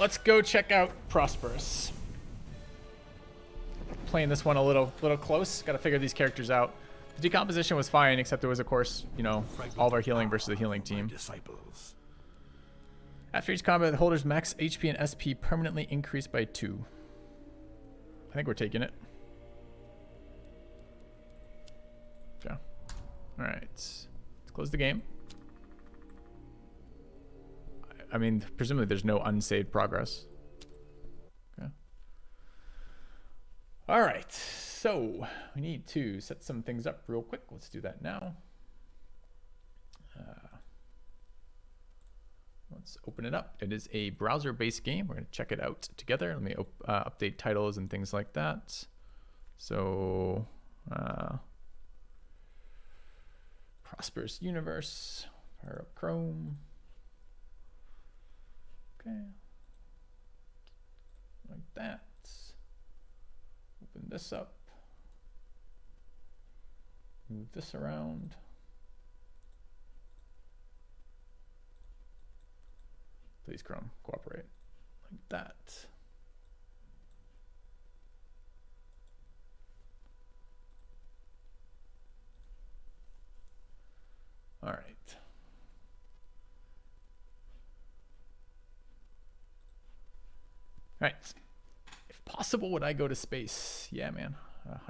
let's go check out Prosperous. Playing this one a little close. Got to figure these characters out. The decomposition was fine, except it was, of course, you know, all of our healing versus the healing team. After each combat, the holder's max HP and SP permanently increased by 2. I think we're taking it. Okay. All right. Let's close the game. I mean, presumably there's no unsaved progress. Okay. All right. So we need to set some things up real quick. Let's do that now. Let's open it up. It is a browser-based game. We're going to check it out together. Let me update titles and things like that. So, Prosperous Universe. Fire up Chrome. Okay. Like that. Open this up. Move this around. Please, Chrome, cooperate. Like that. All right. All right. If possible, would I go to space? Yeah, man.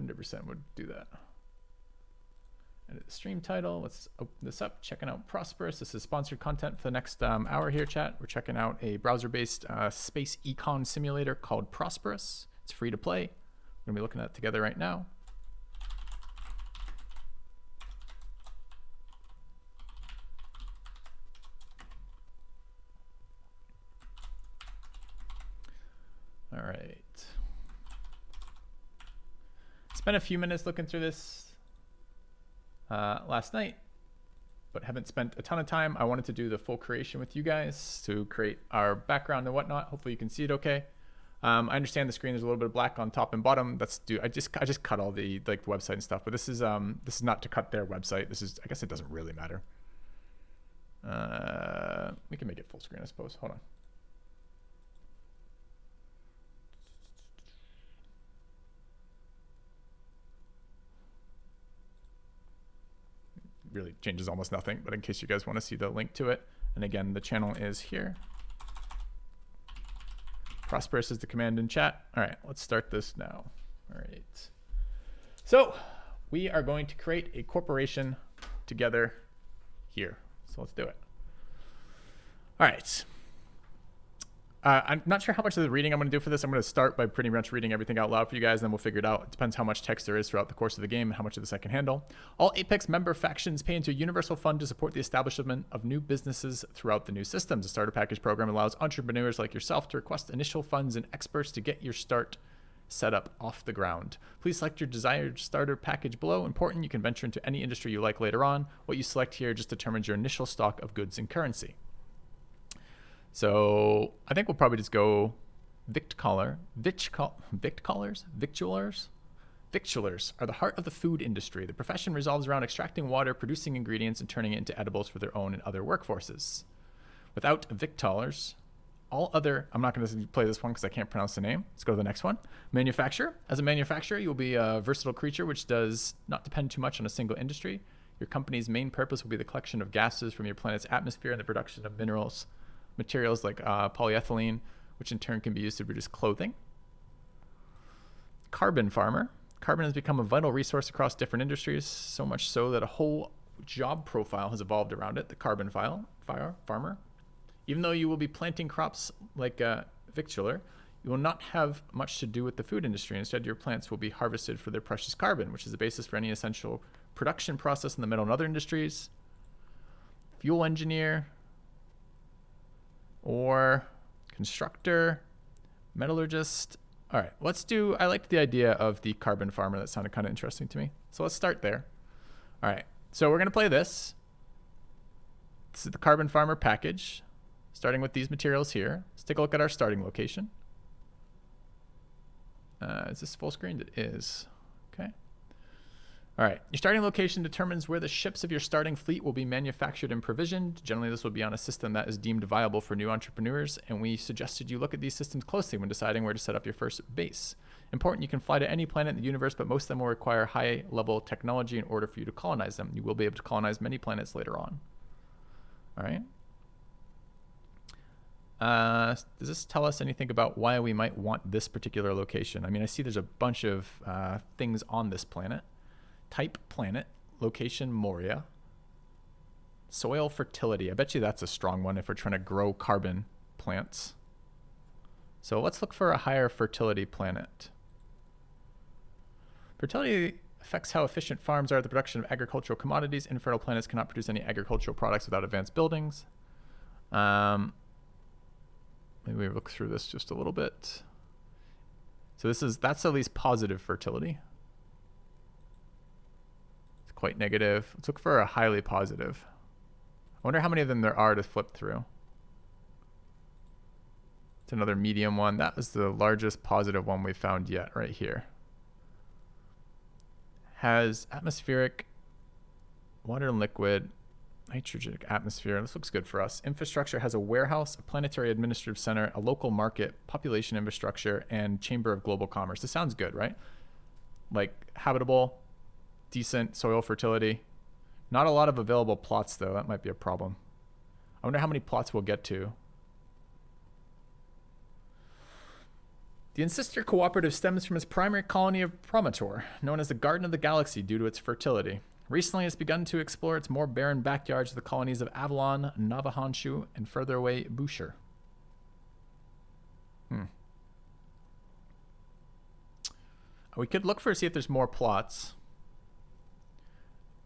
100% would do that. Edit the stream title. Let's open this up. Checking out Prosperous. This is sponsored content for the next hour here, chat. We're checking out a browser-based space econ simulator called Prosperous. It's free to play. We're going to be looking at it together right now. All right. Spent a few minutes looking through this last night, but haven't spent a ton of time. I wanted to do the full creation with you guys to create our background and whatnot. Hopefully you can see it okay. I understand the screen, there's a little bit of black on top and bottom. I just cut all the the website and stuff, but this is not to cut their website. This is, I guess it doesn't really matter. We can make it full screen, I suppose. Hold on. Really changes almost nothing, but in case you guys want to see the link to it, and again, the channel is here. Prosperous is the command in chat. All right, let's start this now. All right. So we are going to create a corporation together here. So let's do it. All right. I'm not sure how much of the reading I'm going to do for this. I'm going to start by pretty much reading everything out loud for you guys, and then we'll figure it out. It depends how much text there is throughout the course of the game and how much of this I can handle. All Apex member factions pay into a universal fund to support the establishment of new businesses throughout the new systems. The starter package program allows entrepreneurs like yourself to request initial funds and experts to get your start set up off the ground. Please select your desired starter package below. Important, you can venture into any industry you like later on. What you select here just determines your initial stock of goods and currency. So I think we'll probably just go victualers. Victualers are the heart of the food industry. The profession revolves around extracting water, producing ingredients, and turning it into edibles for their own and other workforces. Without victualers, all other, I'm not going to play this one because I can't pronounce the name. Let's go to the next one. Manufacturer. As a manufacturer, you'll be a versatile creature which does not depend too much on a single industry. Your company's main purpose will be the collection of gases from your planet's atmosphere and the production of materials like polyethylene, which in turn can be used to produce clothing. Carbon farmer. Carbon has become a vital resource across different industries, so much so that a whole job profile has evolved around it, the carbon farmer. Even though you will be planting crops like victualler, you will not have much to do with the food industry. Instead, your plants will be harvested for their precious carbon, which is the basis for any essential production process in the metal and other industries. Fuel engineer, or constructor, metallurgist. All right, let's do, I liked the idea of the carbon farmer. That sounded kind of interesting to me. So let's start there. All right, so we're going to play this. This is the carbon farmer package, starting with these materials here. Let's take a look at our starting location. Is this full screen? It is. Okay. All right, your starting location determines where the ships of your starting fleet will be manufactured and provisioned. Generally, this will be on a system that is deemed viable for new entrepreneurs, and we suggested you look at these systems closely when deciding where to set up your first base. Important, you can fly to any planet in the universe, but most of them will require high-level technology in order for you to colonize them. You will be able to colonize many planets later on. All right. Does this tell us anything about why we might want this particular location? I mean, I see there's a bunch of things on this planet. Type planet, location Moria, soil fertility. I bet you that's a strong one if we're trying to grow carbon plants. So let's look for a higher fertility planet. Fertility affects how efficient farms are at the production of agricultural commodities. Infertile planets cannot produce any agricultural products without advanced buildings. Maybe we look through this just a little bit. So that's at least positive fertility. Quite negative. Let's look for a highly positive. I wonder how many of them there are to flip through. It's another medium one. That was the largest positive one we found yet, right here. Has atmospheric, water and liquid, nitrogen atmosphere. This looks good for us. Infrastructure has a warehouse, a planetary administrative center, a local market, population infrastructure, and chamber of global commerce. This sounds good, right? Like habitable, decent soil fertility. Not a lot of available plots, though. That might be a problem. I wonder how many plots we'll get to. The Ancestor Cooperative stems from its primary colony of Prometor, known as the Garden of the Galaxy due to its fertility. Recently, it's begun to explore its more barren backyards, the colonies of Avalon, Navahanshu, and further away, Boucher. We could look see if there's more plots.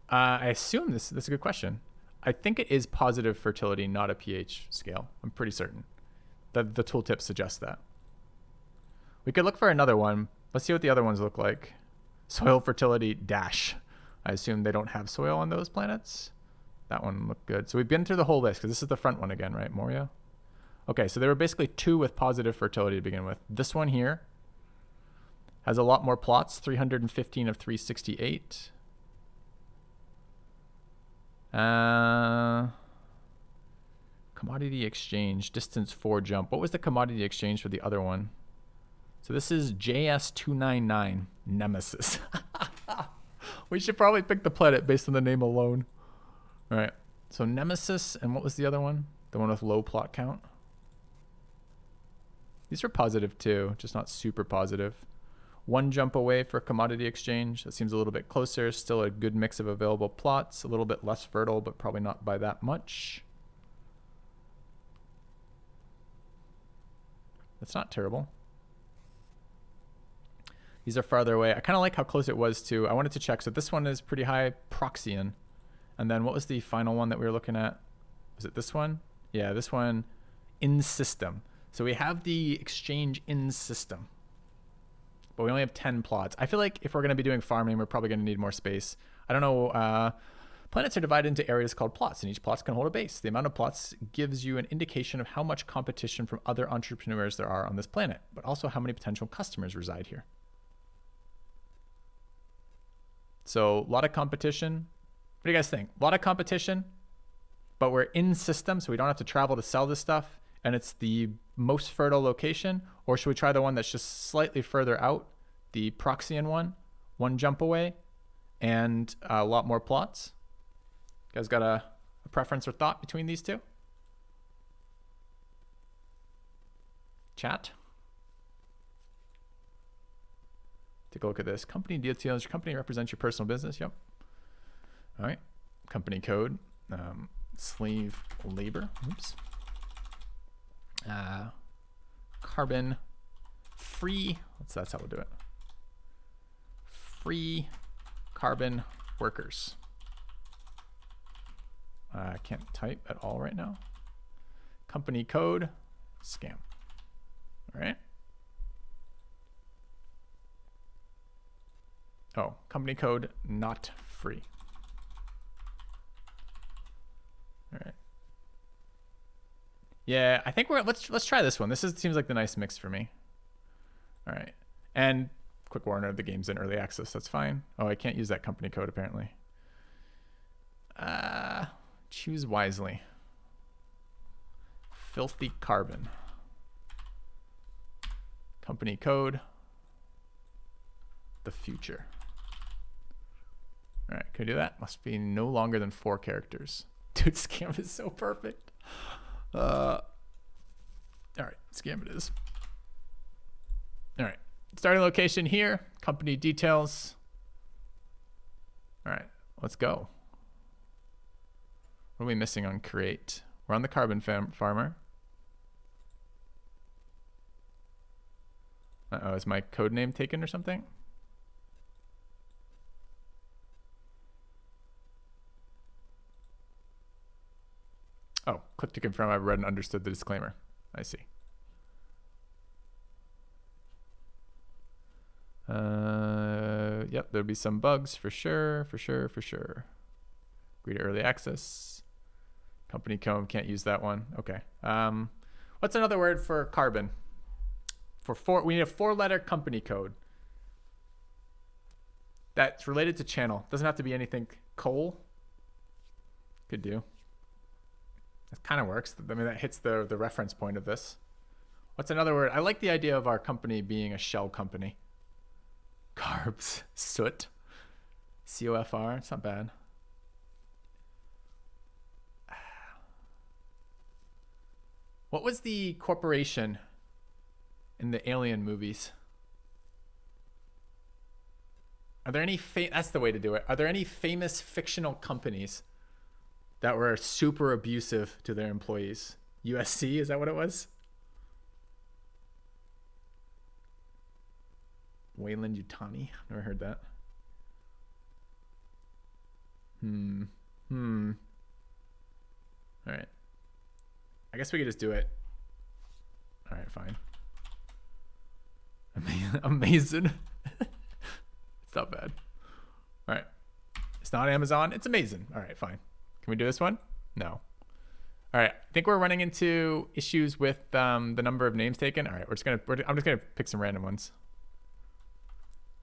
I assume that's a good question. I think it is positive fertility, not a pH scale. I'm pretty certain. The tooltip suggests that. We could look for another one. Let's see what the other ones look like. Soil fertility dash. I assume they don't have soil on those planets. That one looked good. So we've been through the whole list because this is the front one again, right? Moria. Okay, so there were basically 2 with positive fertility to begin with. This one here has a lot more plots, 315 of 368. Commodity exchange, distance 4 jump. What was the commodity exchange for the other one? So this is JS299 Nemesis. We should probably pick the planet based on the name alone. All right. So Nemesis, and what was the other one? The one with low plot count? These are positive too, just not super positive. 1 jump away for commodity exchange. That seems a little bit closer. Still a good mix of available plots. A little bit less fertile, but probably not by that much. That's not terrible. These are farther away. I kind of like how close it was to. I wanted to check. So this one is pretty high, Proxian. And then what was the final one that we were looking at? Was it this one? Yeah, this one, in system. So we have the exchange in system, but we only have 10 plots. I feel like if we're going to be doing farming, we're probably going to need more space. I don't know. Planets are divided into areas called plots, and each plot can hold a base. The amount of plots gives you an indication of how much competition from other entrepreneurs there are on this planet, but also how many potential customers reside here. So a lot of competition. What do you guys think? A lot of competition, but we're in system, so we don't have to travel to sell this stuff, and it's the most fertile location. Or should we try the one that's just slightly further out, the Proxian one, 1 jump away, and a lot more plots? You guys got a preference or thought between these two? Chat. Take a look at this. Company details. Your company represents your personal business. Yep. All right. Company code. Slave labor. Oops. Carbon free. That's how we'll do it. Free carbon workers. I can't type at all right now. Company code. Scam. All right. Oh, company code not free. All right. Yeah, I think let's try this one. This seems like the nice mix for me. All right. And quick warner, the game's in early access. That's fine. Oh, I can't use that company code apparently. Choose wisely. Filthy Carbon. Company code. The future. All right, can we do that? Must be no longer than 4 characters. Dude, scam is so perfect. All right, scam it is. All right, starting location here, company details. All right, let's go. What are we missing on create? We're on the carbon farmer. Uh-oh, is my code name taken or something? Oh, click to confirm I've read and understood the disclaimer. I see. Yep, there'll be some bugs for sure. Agree to early access. Company code, can't use that one. Okay. What's another word for carbon? We need a 4-letter company code that's related to channel. Doesn't have to be anything. Coal could do. It kind of works. I mean, that hits the reference point of this. What's another word? I like the idea of our company being a shell company. Carbs, soot, COFR. It's not bad. What was the corporation in the Alien movies? Are there any that's the way to do it. Are there any famous fictional companies that were super abusive to their employees? USC, is that what it was? Wayland Yutani. Never heard that. All right. I guess we could just do it. All right, fine. Amazing. It's not bad. All right. It's not Amazon. It's amazing. All right, fine. Can we do this one? No. All right. I think we're running into issues with the number of names taken. All right. I'm just gonna pick some random ones.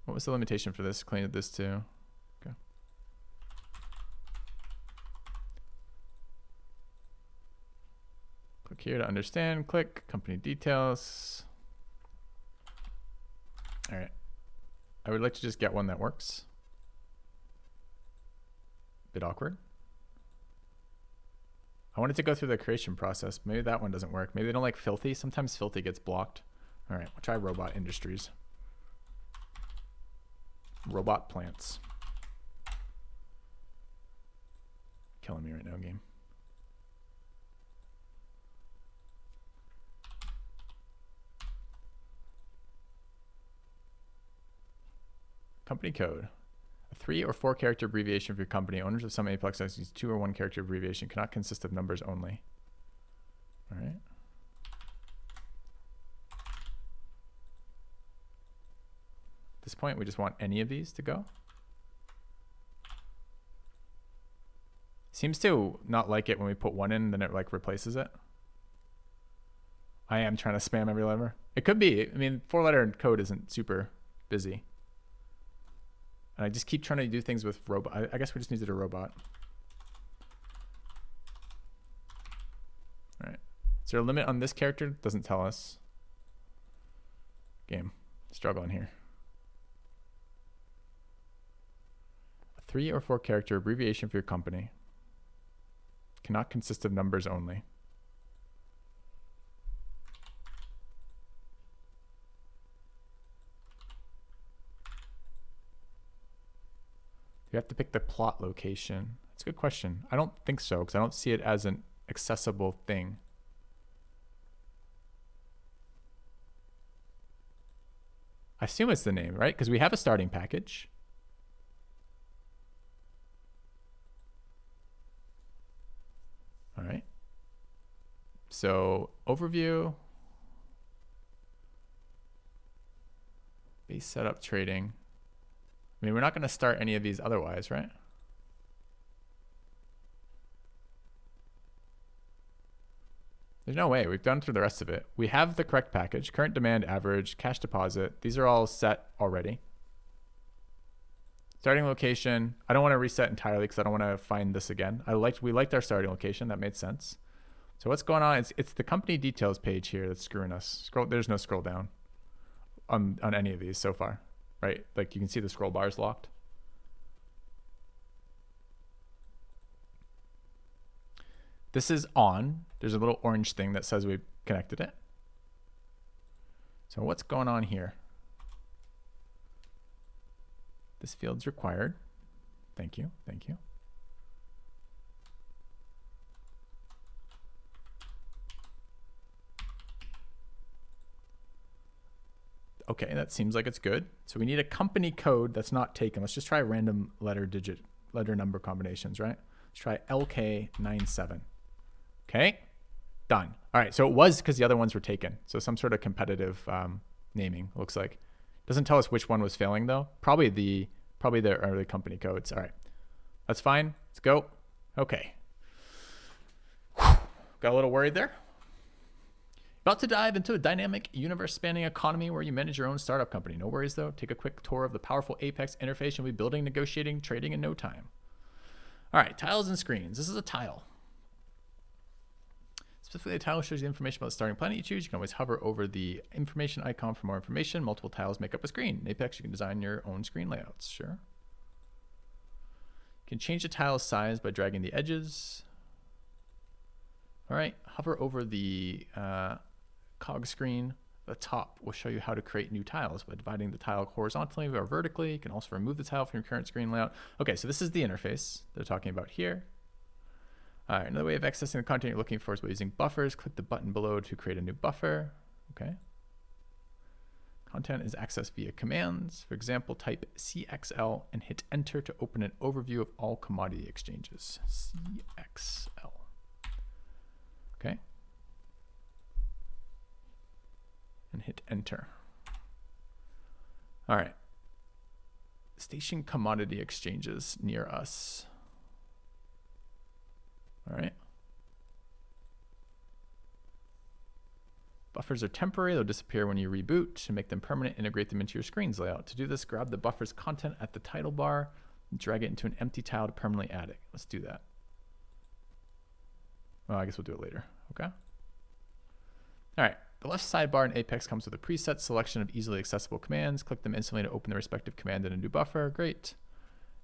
What was the limitation for this? Cleaned this too. Okay. Click here to understand. Click company details. All right. I would like to just get one that works. Bit awkward. I wanted to go through the creation process. Maybe that one doesn't work. Maybe they don't like filthy. Sometimes filthy gets blocked. All right, we'll try robot industries. Robot plants. Killing me right now, game. Company code. A 3 or 4 character abbreviation for your company. Owners of some Aplex use 2 or 1 character abbreviation. Cannot consist of numbers only. All right. At this point, we just want any of these to go. Seems to not like it when we put 1 in, then it like replaces it. I am trying to spam every letter. It could be. I mean, 4-letter code isn't super busy. And I just keep trying to do things with robot. I guess we just needed a robot. All right. Is there a limit on this character? Doesn't tell us. Game. Struggling here. A 3 or 4 character abbreviation for your company. Cannot consist of numbers only. You have to pick the plot location. That's a good question. I don't think so, because I don't see it as an accessible thing. I assume it's the name, right? Because we have a starting package. All right. So overview. Base setup trading. I mean, we're not going to start any of these otherwise, right? There's no way. We've done through the rest of it. We have the correct package, current demand, average, cash deposit. These are all set already. Starting location. I don't want to reset entirely because I don't want to find this again. We liked our starting location. That made sense. So what's going on? It's the company details page here that's screwing us. There's no scroll down on any of these so far, right? Like you can see the scroll bar is locked. This is on. There's a little orange thing that says we've connected it. So what's going on here? This field's required. Thank you. Thank you. Okay, that seems like it's good. So we need a company code that's not taken. Let's just try random letter number combinations, right? Let's try LK97. Okay, done. All right, so it was because the other ones were taken. So some sort of competitive naming, looks like. Doesn't tell us which one was failing though. Probably the early company codes. All right, that's fine. Let's go. Okay. Got a little worried there. About to dive into a dynamic universe-spanning economy where you manage your own startup company. No worries though. Take a quick tour of the powerful Apex interface. You'll be building, negotiating, trading in no time. All right, tiles and screens. This is a tile. Specifically, the tile shows you information about the starting planet you choose. You can always hover over the information icon for more information. Multiple tiles make up a screen. In Apex, you can design your own screen layouts. Sure. You can change the tile's size by dragging the edges. All right, hover over the cog screen. The top will show you how to create new tiles by dividing the tile horizontally or vertically. You can also remove the tile from your current screen layout. Okay, so this is the interface they're talking about here. All right, another way of accessing the content you're looking for is by using buffers. Click the button below to create a new buffer. Okay. Content is accessed via commands. For example, type CXL and hit enter to open an overview of all commodity exchanges. CXL. Okay. And hit enter. All right. Station commodity exchanges near us. All right. Buffers are temporary. They'll disappear when you reboot. To make them permanent, integrate them into your screen's layout. To do this, grab the buffer's content at the title bar and drag it into an empty tile to permanently add it. Let's do that. Well, I guess we'll do it later. Okay. All right. The left sidebar in Apex comes with a preset selection of easily accessible commands. Click them instantly to open the respective command in a new buffer. Great.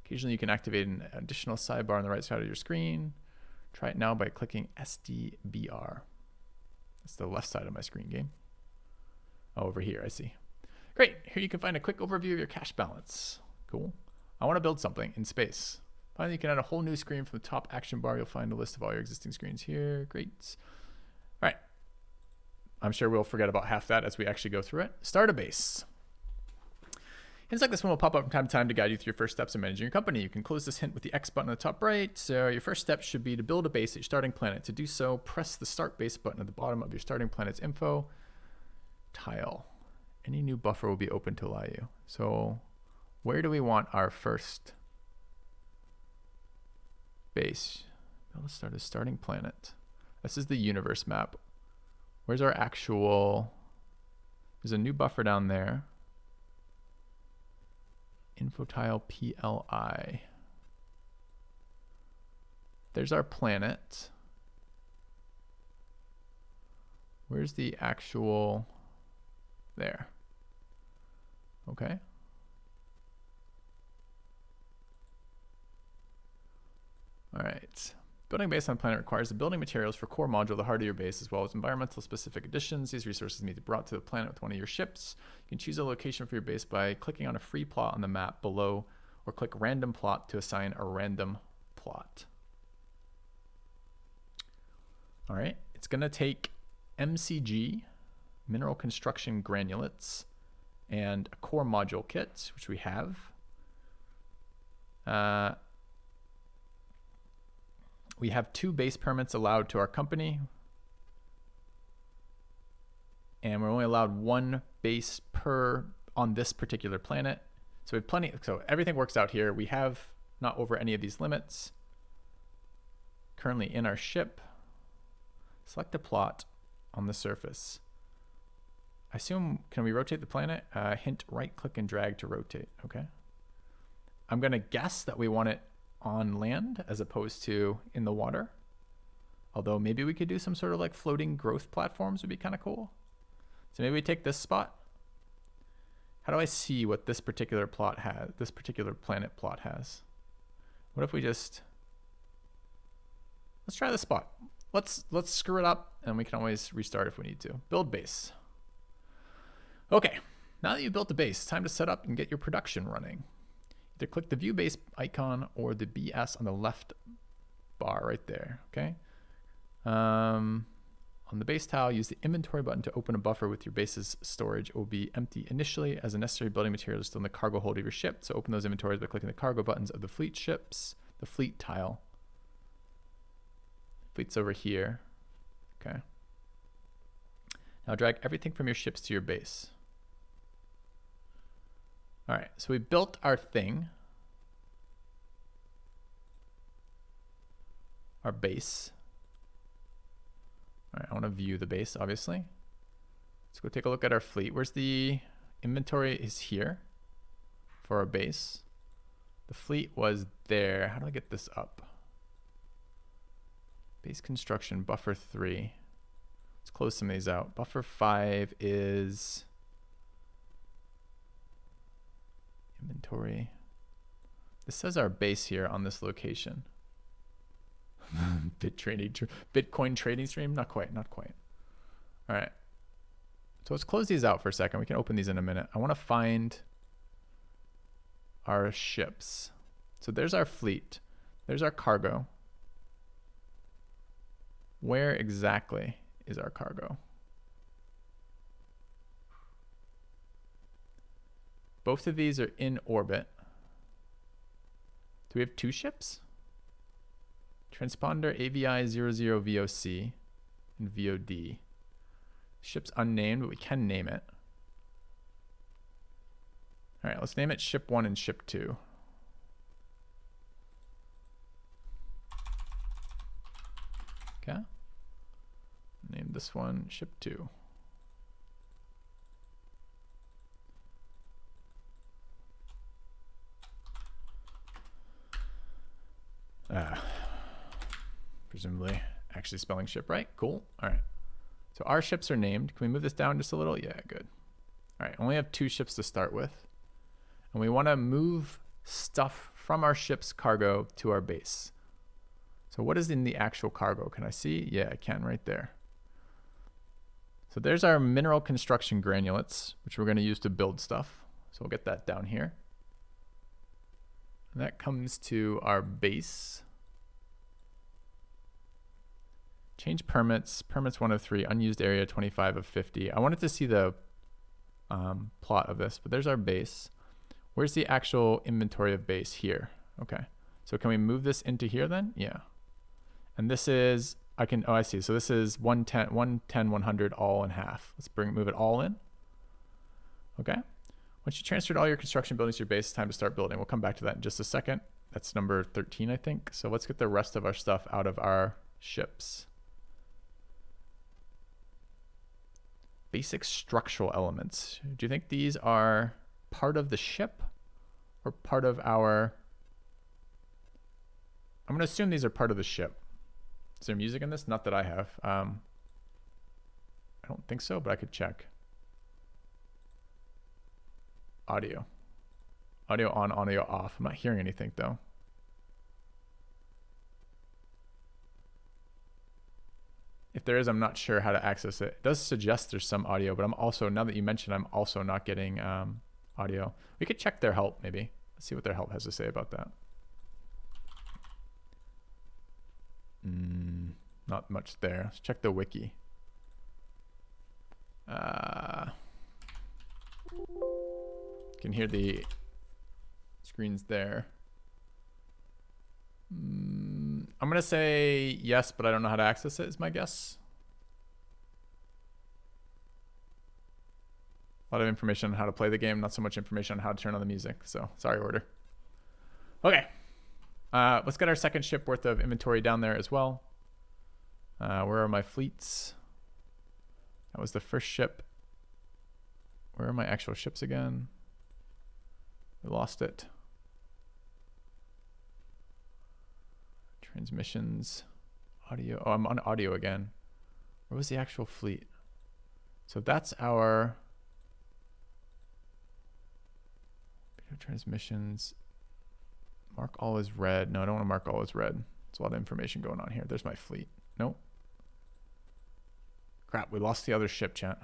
Occasionally, you can activate an additional sidebar on the right side of your screen. Try it now by clicking SDBR. That's the left side of my screen game. Oh, over here, I see. Great. Here you can find a quick overview of your cash balance. Cool. I want to build something in space. Finally, you can add a whole new screen from the top action bar. You'll find a list of all your existing screens here. Great. All right. I'm sure we'll forget about half that as we actually go through it. Start a base. Hints like this one will pop up from time to time to guide you through your first steps in managing your company. You can close this hint with the X button on the top right. So your first step should be to build a base at your starting planet. To do so, press the Start Base button at the bottom of your starting planet's info tile. Any new buffer will be open to allow you. So where do we want our first base? Well, let's start a starting planet. This is the universe map. Where's our actual... There's a new buffer down there. Info tile PLI. There's our planet. Where's the actual... There. Okay. All right. Building a base on a planet requires the building materials for core module, the heart of your base, as well as environmental specific additions. These resources need to be brought to the planet with one of your ships. You can choose a location for your base by clicking on a free plot on the map below, or click random plot to assign a random plot. All right, it's gonna take MCG, mineral construction granulates, and a core module kit, which we have. We have 2 base permits allowed to our company. And we're only allowed 1 base per on this particular planet. So we have plenty, so everything works out here. We have not over any of these limits. Currently in our ship, select a plot on the surface. I assume, can we rotate the planet? Hint, right click and drag to rotate. Okay. I'm going to guess that we want it on land as opposed to in the water. Although maybe we could do some sort of like floating growth platforms would be kind of cool. So maybe we take this spot. How do I see what this particular plot has, this particular planet plot has? What if we just, let's try this spot. Let's screw it up and we can always restart if we need to. Build base. Okay, now that you've built the base, it's time to set up and get your production running. Either click the view base icon or the BS on the left bar right there, okay? On the base tile, use the inventory button to open a buffer with your base's storage. It will be empty initially as the necessary building materials are still in the cargo hold of your ship. So open those inventories by clicking the cargo buttons of the fleet ships, the fleet tile. Fleet's over here, okay? Now drag everything from your ships to your base. All right, so we built our thing, our base. All right, I want to view the base, obviously. Let's go take a look at our fleet. Where's the inventory? Is here for our base. The fleet was there. How do I get this up? Base construction, buffer 3. Let's close some of these out. Buffer 5 is inventory. This says our base here on this location. Bitcoin trading stream? Not quite, not quite. All right. So let's close these out for a second. We can open these in a minute. I want to find our ships. So there's our fleet. There's our cargo. Where exactly is our cargo? Both of these are in orbit. Do we have 2 ships? Transponder AVI 00 VOC and VOD. Ship's unnamed, but we can name it. All right, let's name it Ship 1 and Ship 2. Okay. Name this one Ship 2. Presumably actually spelling ship right. Cool. All right. So our ships are named. Can we move this down just a little? Yeah, good. All right. Only have 2 ships to start with. And we want to move stuff from our ship's cargo to our base. So what is in the actual cargo? Can I see? Yeah, I can right there. So there's our mineral construction granulates, which we're going to use to build stuff. So we'll get that down here. And that comes to our base. Change permits, permits 1 of 3, unused area 25 of 50. I wanted to see the plot of this, but there's our base. Where's the actual inventory of base? Here. Okay. So can we move this into here then? Yeah. And this is, oh, I see. So this is 110, 110, 100 all in half. Let's move it all in. Okay. Once you transferred all your construction buildings to your base, it's time to start building. We'll come back to that in just a second. That's number 13, I think. So let's get the rest of our stuff out of our ships. Basic structural elements. Do you think these are part of the ship or part of our... I'm going to assume these are part of the ship. Is there music in this? Not that I have. I don't think so, but I could check. Audio. Audio on, audio off. I'm not hearing anything though. If there is, I'm not sure how to access it. It does suggest there's some audio, but I'm also, now that you mentioned, I'm also not getting audio. We could check their help maybe. Let's see what their help has to say about that. Not much there. Let's check the wiki. Can hear the screens there. I'm gonna say yes, but I don't know how to access it, is my guess. A lot of information on how to play the game, not so much information on how to turn on the music. So sorry, order. Okay. Let's get our second ship worth of inventory down there as well. Where are my fleets? That was the first ship. Where are my actual ships again? We lost it. Transmissions, audio. Oh, I'm on audio again. Where was the actual fleet? So that's our video transmissions. Mark all as red. No, I don't want to mark all as red. There's a lot of information going on here. There's my fleet. Nope. Crap, we lost the other ship, chat.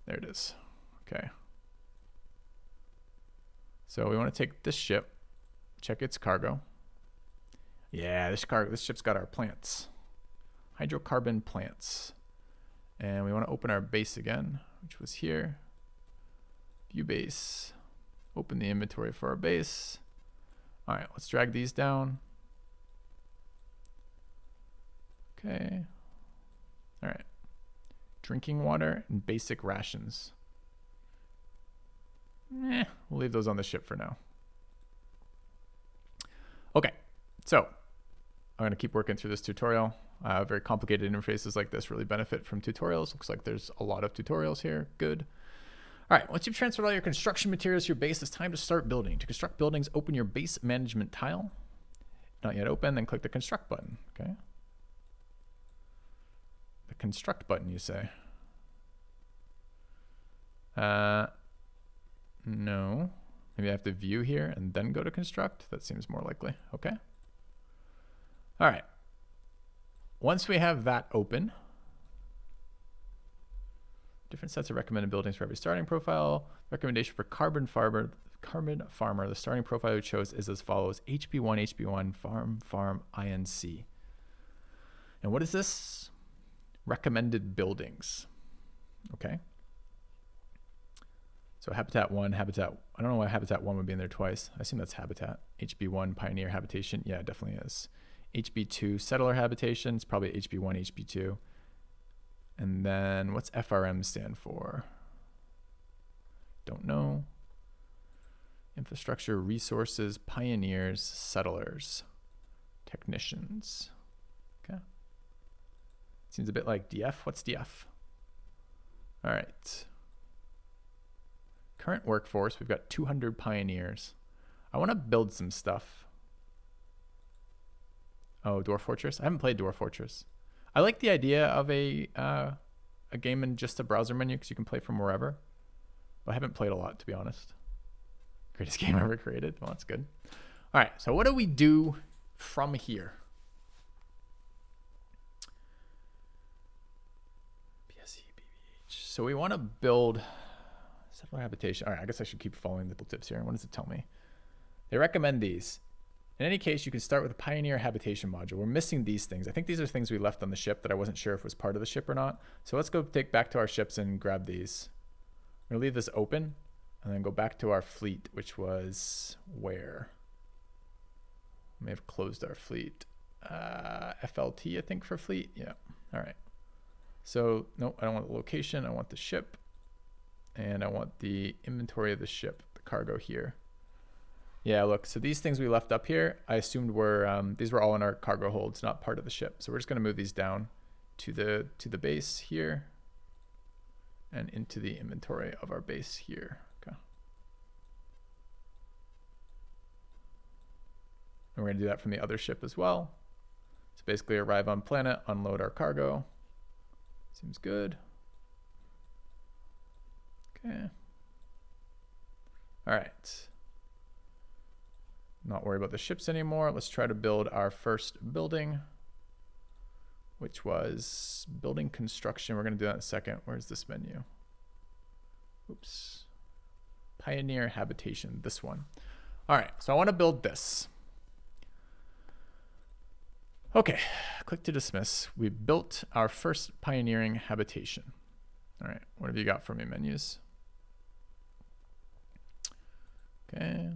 There it is. Okay. So we want to take this ship, check its cargo. Yeah, this ship's got our plants. Hydrocarbon plants. And we want to open our base again, which was here. View base. Open the inventory for our base. All right, let's drag these down. Okay. All right. Drinking water and basic rations. We'll leave those on the ship for now. Okay, so I'm going to keep working through this tutorial. Very complicated interfaces like this really benefit from tutorials. Looks like there's a lot of tutorials here. Good. All right, once you've transferred all your construction materials to your base, it's time to start building. To construct buildings, open your base management tile. Not yet open, then click the construct button, okay? The construct button, you say? No. Maybe I have to view here and then go to construct. That seems more likely, okay? All right. Once we have that open, different sets of recommended buildings for every starting profile. Recommendation for Carbon Farmer, the starting profile we chose is as follows: HB1, HB1, Farm, INC. And what is this? Recommended buildings. Okay. So Habitat 1, Habitat, I don't know why Habitat 1 would be in there twice. I assume that's Habitat. HB1, Pioneer Habitation. Yeah, it definitely is. HB2, Settler Habitation. It's probably HB1, HB2. And then what's FRM stand for? Don't know. Infrastructure, Resources, Pioneers, Settlers, Technicians. Okay. Seems a bit like DF. What's DF? All right. Current workforce, we've got 200 pioneers. I want to build some stuff. Oh, Dwarf Fortress? I haven't played Dwarf Fortress. I like the idea of a game in just a browser menu because you can play from wherever. But I haven't played a lot, to be honest. Greatest game ever created. Well, that's good. All right, so what do we do from here? PSE, BBH. So we want to build settler habitation. All right, I guess I should keep following the tips here. What does it tell me? They recommend these. In any case, you can start with a Pioneer Habitation module. We're missing these things. I think these are things we left on the ship that I wasn't sure if was part of the ship or not. So let's go take back to our ships and grab these. I'm gonna leave this open and then go back to our fleet, which was where? We may have closed our fleet. FLT, I think, for fleet. Yeah, all right. So nope, I don't want the location. I want the ship. And I want the inventory of the ship, the cargo here. Yeah, look, so these things we left up here, I assumed were, these were all in our cargo holds, not part of the ship. So we're just gonna move these down to the base here and into the inventory of our base here, okay. And we're gonna do that from the other ship as well. So basically arrive on planet, unload our cargo. Seems good. Okay. All right. Not worry about the ships anymore. Let's try to build our first building, which was building construction. We're going to do that in a second. Where's this menu? Oops. Pioneer Habitation, this one. All right, so I want to build this. Okay, click to dismiss. We built our first pioneering habitation. All right, what have you got for me, menus? Okay.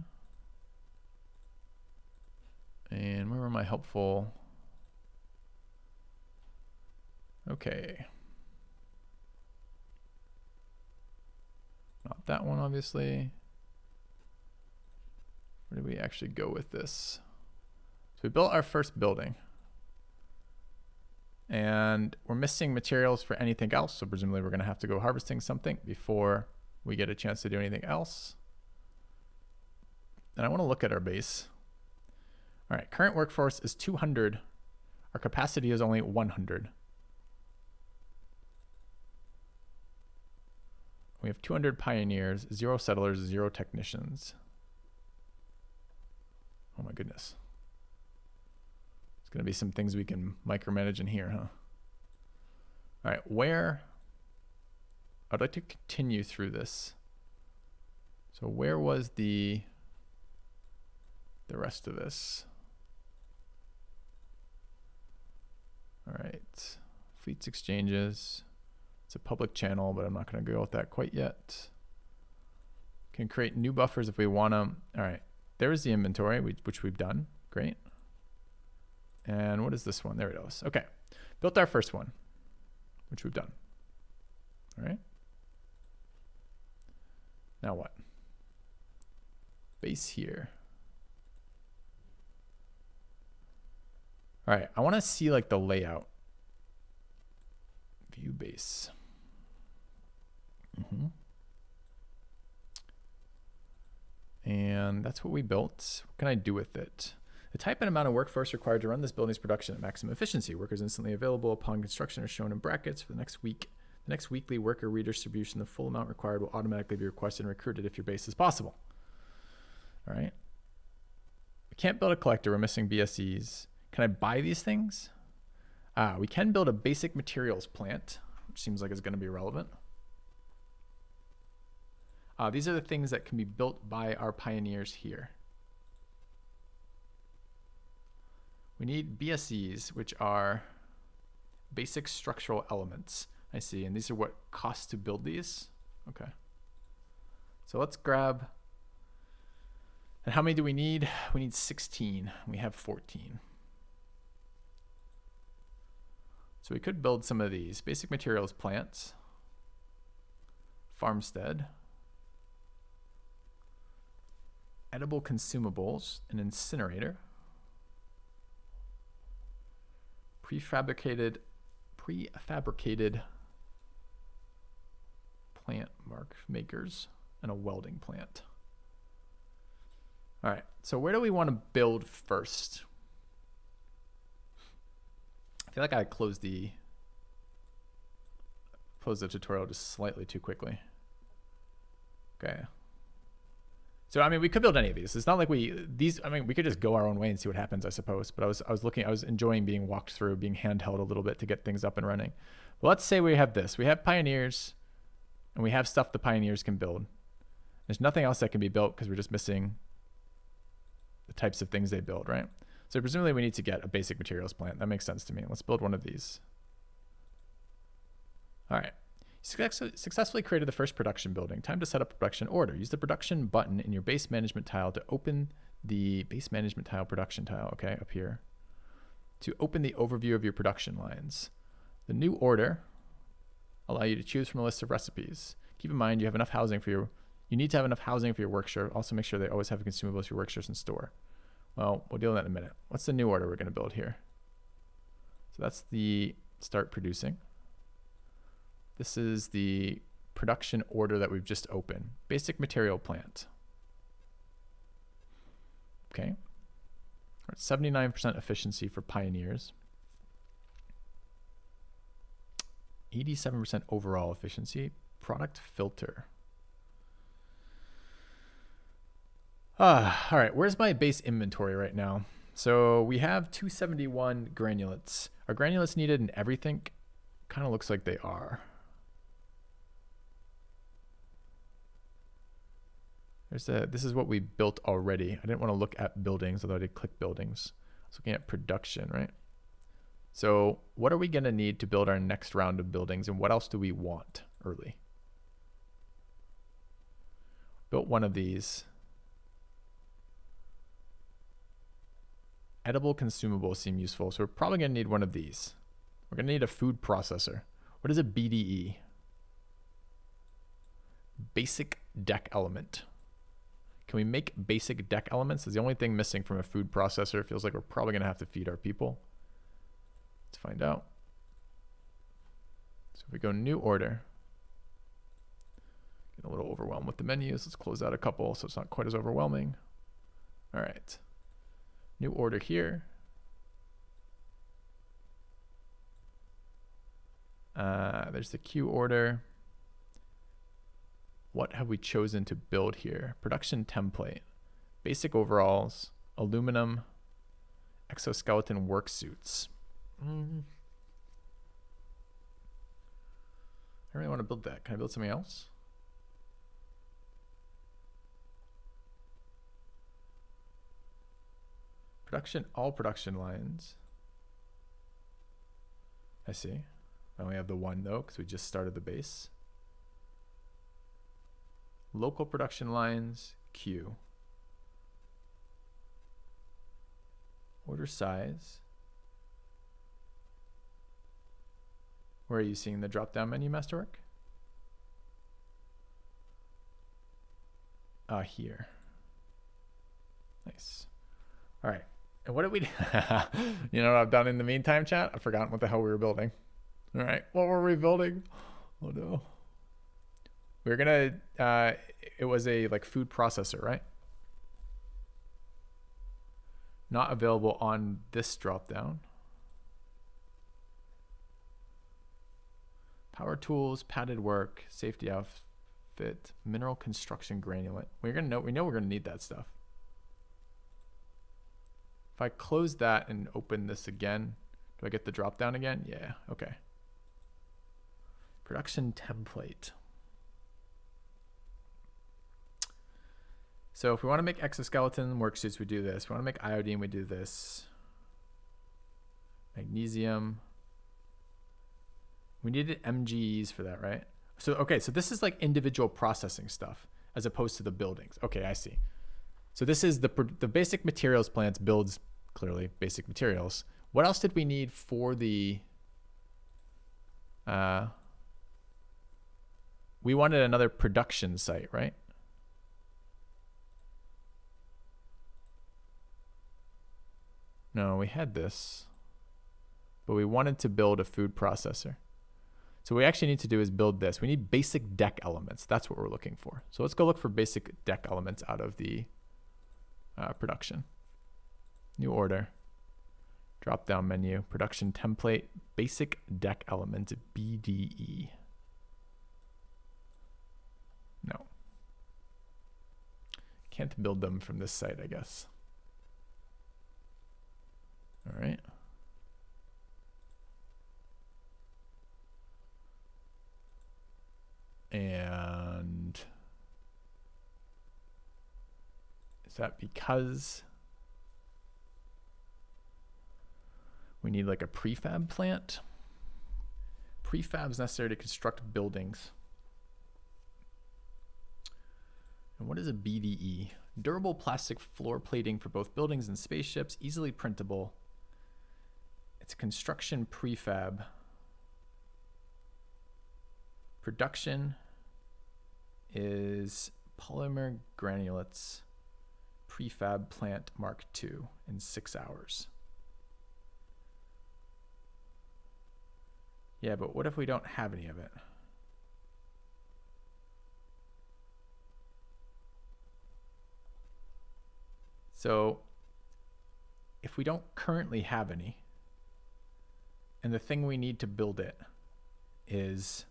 And where were my helpful? Okay. Not that one, obviously. Where did we actually go with this? So we built our first building. And we're missing materials for anything else. So presumably we're going to have to go harvesting something before we get a chance to do anything else. And I want to look at our base. All right, current workforce is 200. Our capacity is only 100. We have 200 pioneers, 0 settlers, 0 technicians. Oh my goodness. There's going to be some things we can micromanage in here, huh? All right, where? I'd like to continue through this. So where was the rest of this? All right, fleets exchanges. It's a public channel, but I'm not going to go with that quite yet. Can create new buffers if we want them. All right, there's the inventory, which we've done. Great. And what is this one? There it goes. Okay, built our first one, which we've done. All right. Now what? Base here. All right, I want to see like the layout. View base. And that's what we built. What can I do with it? The type and amount of workforce required to run this building's production at maximum efficiency. Workers instantly available upon construction are shown in brackets for the next week. The next weekly worker redistribution, the full amount required will automatically be requested and recruited if your base is possible. All right. We can't build a collector. We're missing BSEs. Can I buy these things? We can build a basic materials plant, which seems like it's going to be relevant. These are the things that can be built by our pioneers here. We need BSEs, which are basic structural elements. I see, and these are what costs to build these. Okay. So let's grab, and how many do we need? We need 16. We have 14. So we could build some of these. Basic materials plants, farmstead, edible consumables, an incinerator, prefabricated plant makers, and a welding plant. All right, so where do we want to build first? I feel like I closed the tutorial just slightly too quickly. Okay. So I mean, we could build any of these. It's not like we could just go our own way and see what happens, I suppose. But I was enjoying being walked through, being handheld a little bit to get things up and running. Well, let's say we have this. We have pioneers, and we have stuff the pioneers can build. There's nothing else that can be built because we're just missing the types of things they build, right? So presumably we need to get a basic materials plant. That makes sense to me. Let's build one of these. All right. Successfully created the first production building. Time to set up a production order. Use the production button in your base management tile to open the base management tile production tile, okay, up here, to open the overview of your production lines. The new order allow you to choose from a list of recipes. Keep in mind you need to have enough housing for your workshop. Also make sure they always have consumables for your workshops in store. Well, we'll deal with that in a minute. What's the new order we're going to build here? So that's the start producing. This is the production order that we've just opened. Basic material plant. Okay. 79% efficiency for pioneers. 87% overall efficiency. Product filter. All right, where's my base inventory right now? So we have 271 granulates. Are granulates needed in everything? Kind of looks like they are. This is what we built already. I didn't want to look at buildings, although I did click buildings. I was looking at production, right? So what are we going to need to build our next round of buildings, and what else do we want early? Built one of these. Edible consumables seem useful, so we're probably going to need one of these. We're going to need a food processor. What is a BDE? Basic deck element. Can we make basic deck elements? Is the only thing missing from a food processor. It feels like we're probably going to have to feed our people. Let's find out. So if we go new order, get a little overwhelmed with the menus. Let's close out a couple so it's not quite as overwhelming. All right, new order here. There's the queue order. What have we chosen to build here? Production template, basic overalls, aluminum, exoskeleton work suits. I really want to build that. Can I build something else? Production, all production lines. I see. I only have the one though, because we just started the base. Local production lines, queue. Order size. Where are you seeing the drop-down menu, Masterwork? Here. Nice. All right. And what did we do? You know what I've done in the meantime, chat? I've forgotten what the hell we were building. All right. What were we building? Oh, no. We were going to, it was a like food processor, right? Not available on this drop-down. Power tools, padded work, safety outfit, mineral construction granulant. We know we're gonna need that stuff. If I close that and open this again, do I get the drop down again? Yeah, okay. Production template. So if we want to make exoskeleton worksuits, we do this. If we want to make iodine, we do this. Magnesium. We needed MGEs for that, right? So, okay, so this is like individual processing stuff as opposed to the buildings. Okay, I see. So this is the basic materials plants builds, clearly, basic materials. What else did we need for the... we wanted another production site, right? No, we had this, but we wanted to build a food processor. So what we actually need to do is build this. We need basic deck elements. That's what we're looking for. So let's go look for basic deck elements out of the production. New order. Drop down menu. Production template. Basic deck element. BDE. No. Can't build them from this site, I guess. All right. And is that because we need like a prefab plant? Prefab is necessary to construct buildings. And what is a BDE? Durable plastic floor plating for both buildings and spaceships, easily printable. It's a construction prefab. Production is polymer granulates prefab plant Mark II in 6 hours. Yeah, but what if we don't have any of it? So if we don't currently have any, and the thing we need to build it is,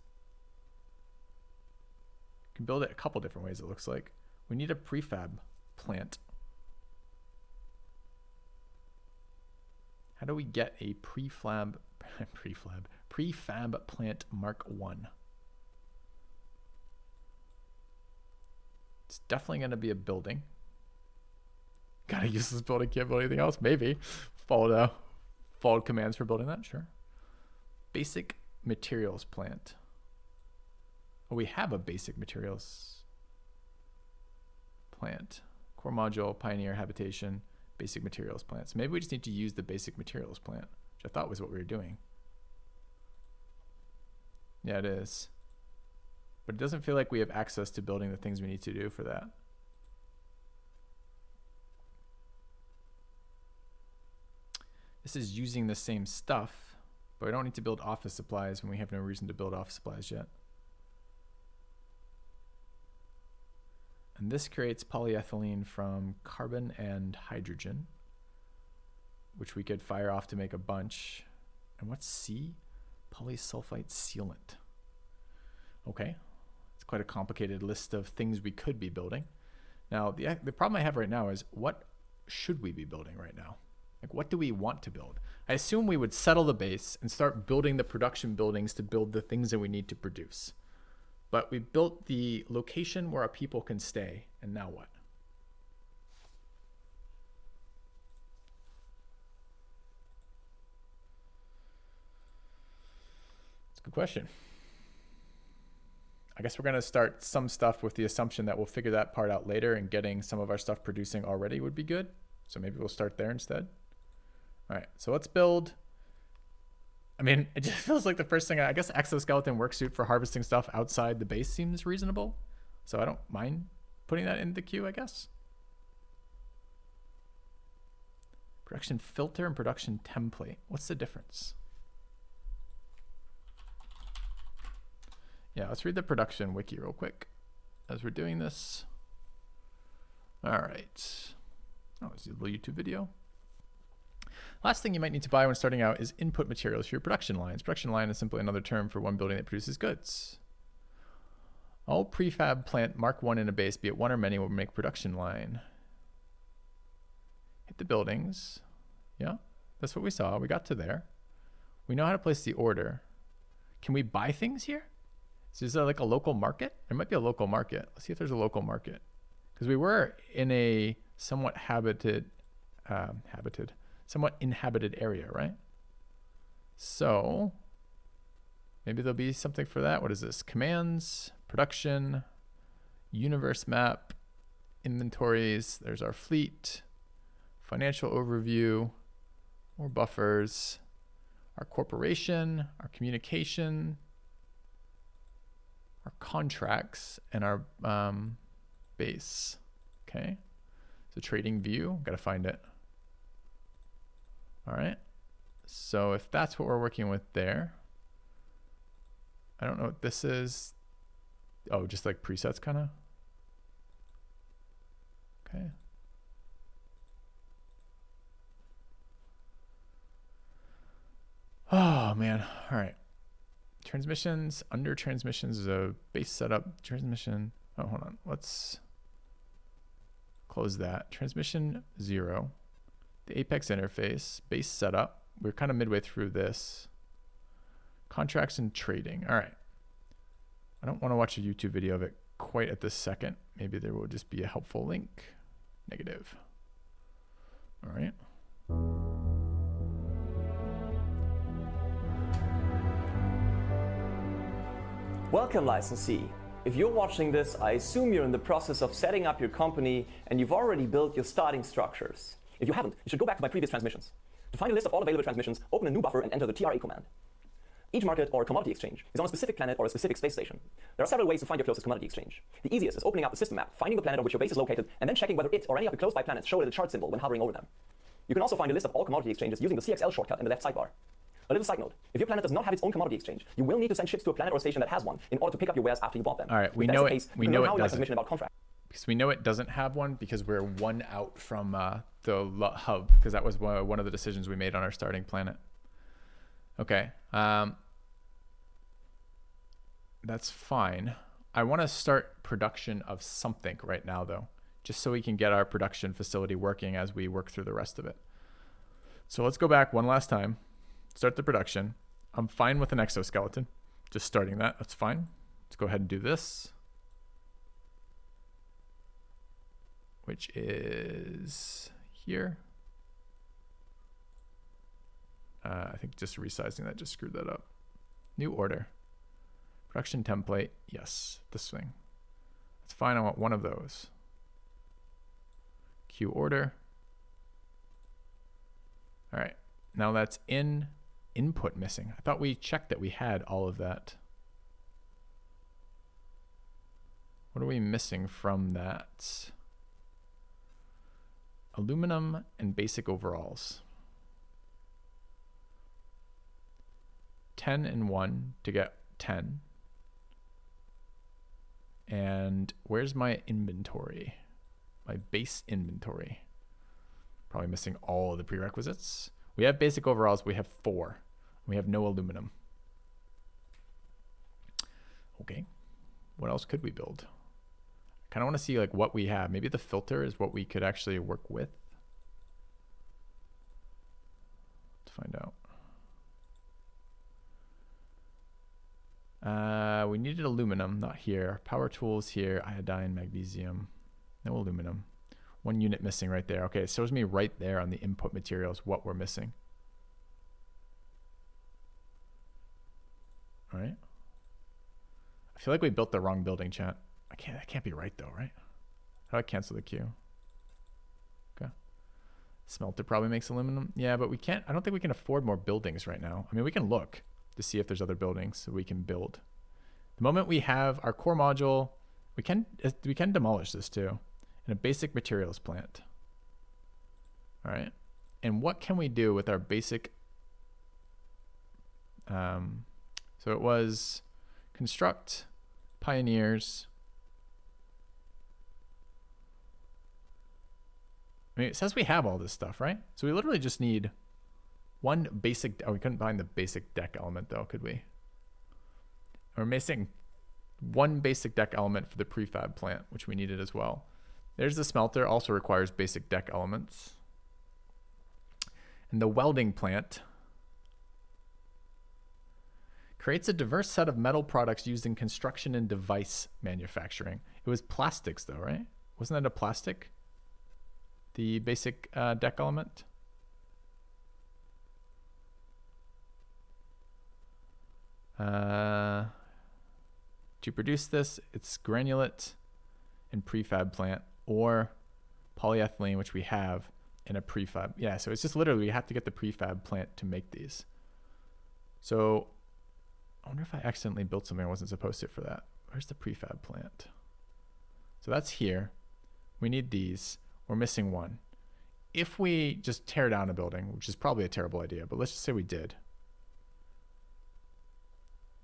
you can build it a couple different ways, it looks like. We need a prefab plant. How do we get a prefab plant Mark I? It's definitely going to be a building. Gotta use this building, can't build anything else. Maybe. Followed commands for building that, sure. Basic materials plant. Oh, we have a basic materials plant. Core module, pioneer, habitation, basic materials plant. So maybe we just need to use the basic materials plant, which I thought was what we were doing. Yeah, it is. But it doesn't feel like we have access to building the things we need to do for that. This is using the same stuff, But we don't need to build office supplies when we have no reason to build office supplies yet. And this creates polyethylene from carbon and hydrogen, which we could fire off to make a bunch. And what's C? Polysulfite sealant. Okay, it's quite a complicated list of things we could be building. Now, the problem I have right now is what should we be building right now? Like, what do we want to build? I assume we would settle the base and start building the production buildings to build the things that we need to produce. But we built the location where our people can stay, and now what? It's a good question. I guess we're going to start some stuff with the assumption that we'll figure that part out later, and getting some of our stuff producing already would be good. So maybe we'll start there instead. All right, so let's build. I mean, it just feels like the first thing. I guess exoskeleton work suit for harvesting stuff outside the base seems reasonable. So I don't mind putting that in the queue, I guess. Production filter and production template. What's the difference? Yeah, let's read the production wiki real quick as we're doing this. All right. Oh, it's a little YouTube video. Last thing you might need to buy when starting out is input materials for your production lines. Production line is simply another term for one building that produces goods. All prefab plant mark 1 in a base, be it one or many, will make production line. Hit the buildings. Yeah, that's what we saw. We got to there. We know how to place the order. Can we buy things here? So is there like a local market? There might be a local market. Let's see if there's a local market. Because we were in a somewhat somewhat inhabited area, right? So maybe there'll be something for that. What is this? Commands, production, universe map, inventories. There's our fleet, financial overview, more buffers, our corporation, our communication, our contracts, and our base. Okay. So trading view, got to find it. All right. So if that's what we're working with there, I don't know what this is. Oh, just like presets kind of. Okay. Oh man. All right. Transmissions, under transmissions is a base setup. Transmission. Oh, hold on. Let's close that. Transmission 0. The Apex interface, base setup. We're kind of midway through this. Contracts and trading. All right. I don't want to watch a YouTube video of it quite at this second. Maybe there will just be a helpful link. Negative. All right. Welcome, licensee. If you're watching this, I assume you're in the process of setting up your company and you've already built your starting structures. If you haven't, you should go back to my previous transmissions. To find a list of all available transmissions, open a new buffer and enter the TRA command. Each market or commodity exchange is on a specific planet or a specific space station. There are several ways to find your closest commodity exchange. The easiest is opening up the system map, finding the planet on which your base is located, and then checking whether it or any of the close by planets show a little chart symbol when hovering over them. You can also find a list of all commodity exchanges using the CXL shortcut in the left sidebar. A little side note, if your planet does not have its own commodity exchange, you will need to send ships to a planet or station that has one in order to pick up your wares after you bought them. All right, we know it doesn't. About contract. Because we know it doesn't have one because we're one out from the hub, because that was one of the decisions we made on our starting planet. Okay, that's fine. I want to start production of something right now, though, just so we can get our production facility working as we work through the rest of it. So let's go back one last time, start the production. I'm fine with an exoskeleton, just starting that. That's fine. Let's go ahead and do this, which is here. I think just resizing that just screwed that up. New order. Production template. Yes, this thing. That's fine. I want one of those. Queue order. All right. Now that's in input missing. I thought we checked that we had all of that. What are we missing from that? Aluminum and basic overalls. 10 and 1 to get 10. And where's my inventory? My base inventory. Probably missing all of the prerequisites. We have basic overalls. We have 4. We have no aluminum. Okay. What else could we build? I kind of want to see like what we have. Maybe the filter is what we could actually work with. Let's find out. We needed aluminum, not here. Power tools here, iodine, magnesium, no aluminum. 1 unit missing right there. Okay, it shows me right there on the input materials what we're missing. All right. I feel like we built the wrong building, chat. That can't be right though, right? How do I cancel the queue? Okay. Smelter probably makes aluminum. Yeah, but we can't, I don't think we can afford more buildings right now. I mean, we can look to see if there's other buildings so we can build. The moment we have our core module, we can demolish this too in a basic materials plant. All right. And what can we do with our basic? So it was construct, pioneers. I mean, it says we have all this stuff, right? So we literally just need one basic. Oh, we couldn't find the basic deck element though, could we? We're missing one basic deck element for the prefab plant, which we needed as well. There's the smelter, also requires basic deck elements. And the welding plant creates a diverse set of metal products used in construction and device manufacturing. It was plastics though, right? Wasn't that a plastic? The basic deck element? To produce this, it's granulate and prefab plant or polyethylene, which we have in a prefab. Yeah, so it's just literally, we have to get the prefab plant to make these. So I wonder if I accidentally built something I wasn't supposed to for that. Where's the prefab plant? So that's here. We need these. We're missing one. If we just tear down a building, which is probably a terrible idea, but let's just say we did.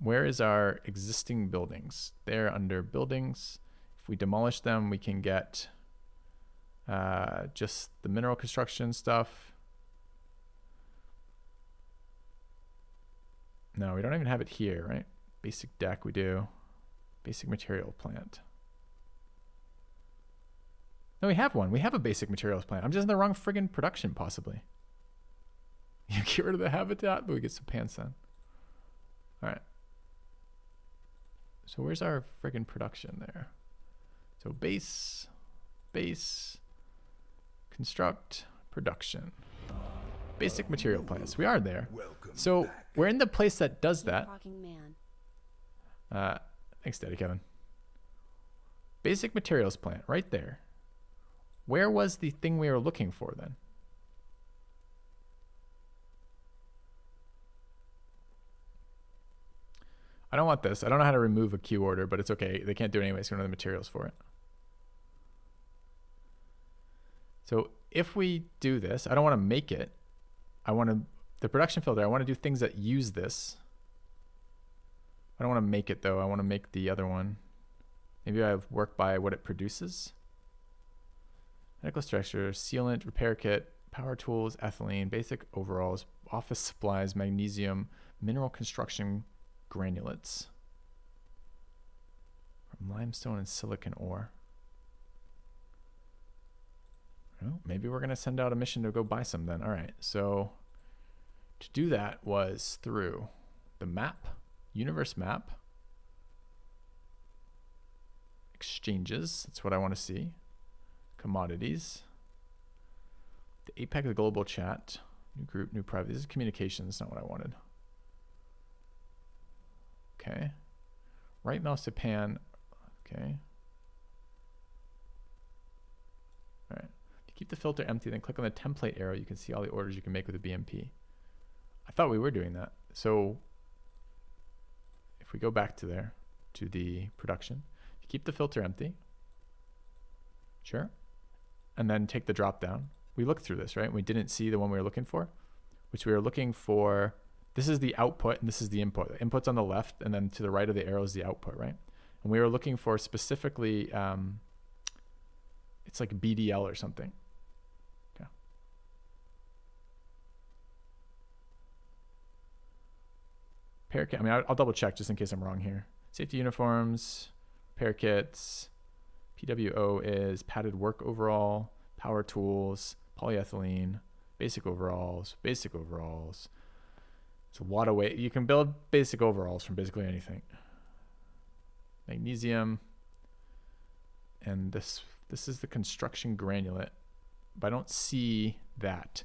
Where is our existing buildings? They're under buildings. If we demolish them, we can get just the mineral construction stuff. No, we don't even have it here, right? Basic deck we do. Basic material plant. No, we have one. We have a basic materials plant. I'm just in the wrong friggin' production, possibly. You get rid of the habitat, but we get some pantsen. All right. So where's our friggin' production there? So base, construct, production. Basic material plants. We are there. So we're in the place that does that. Thanks, Daddy Kevin. Basic materials plant, right there. Where was the thing we were looking for then? I don't want this. I don't know how to remove a queue order, but it's okay. They can't do it anyway. So we don't have the materials for it. So if we do this, I don't want to make it. I want to, the production filter, I want to do things that use this. I don't want to make it though. I want to make the other one. Maybe I work by what it produces. Medical structure, sealant, repair kit, power tools, ethylene, basic overalls, office supplies, magnesium, mineral construction granulates. From limestone and silicon ore. Well, maybe we're going to send out a mission to go buy some then. All right, so to do that was through the map, universe map, exchanges, that's what I want to see. Commodities, the Apex global chat, new group, new private. This is communications, not what I wanted. Okay, right mouse to pan. Okay. All right. If you keep the filter empty, then click on the template arrow. You can see all the orders you can make with the BMP. I thought we were doing that. So if we go back to there, to the production, if you keep the filter empty, sure. And then take the drop down. We looked through this, right? We didn't see the one we were looking for, which we were looking for this is the output and this is the input. The input's on the left, and then to the right of the arrow is the output, right? And we were looking for specifically, it's like BDL or something. Okay. Pair kit, I mean, I'll double check just in case I'm wrong here. Safety uniforms, pair kits, PWO is padded work overall, power tools, polyethylene, basic overalls. It's a lot of weight. You can build basic overalls from basically anything. Magnesium, and this is the construction granulate, but I don't see that.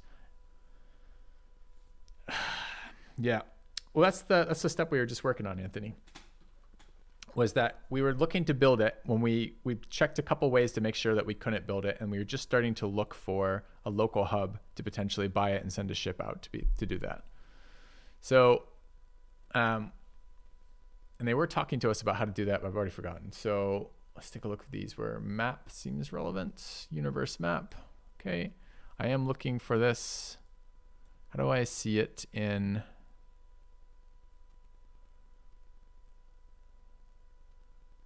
Yeah, well, that's the step we were just working on, Anthony. Was that we were looking to build it when we checked a couple ways to make sure that we couldn't build it, and we were just starting to look for a local hub to potentially buy it and send a ship out to do that. So, and they were talking to us about how to do that, but I've already forgotten. So let's take a look at these where map seems relevant. Universe map. Okay. I am looking for this. How do I see it in?